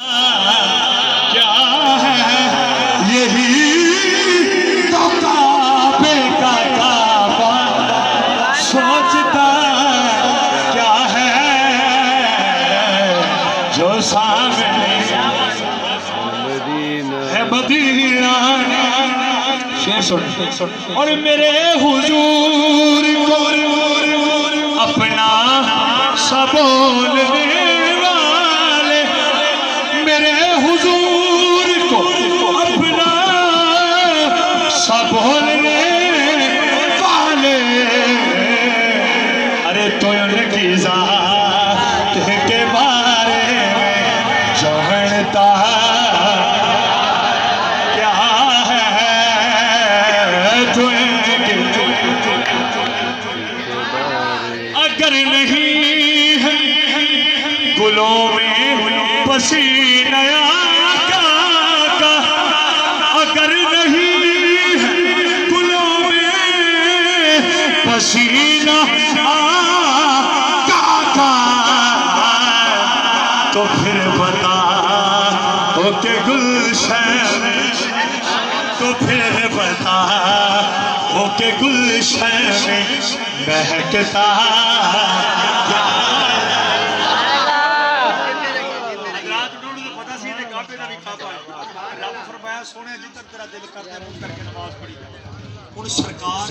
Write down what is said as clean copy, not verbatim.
क्या है यही तो काबे का काबा सोचता क्या है जो सामने है मदीना। और मेरे हुजूर को अपना सबोलने वाले, मेरे हुजूर को अपना सबोलने वाले, अरे तो उनकी ज़ात के बारे में जानता क्या है अगर नहीं है गुलों में पसीना का, अगर नहीं है गुलों में पसीना का, तो फिर बता तो के गुलशन, तो फिर बता वो के गुलशन में महकता सोने जिधर तेरा दिल करते करके नमाज पढ़ी। सरकार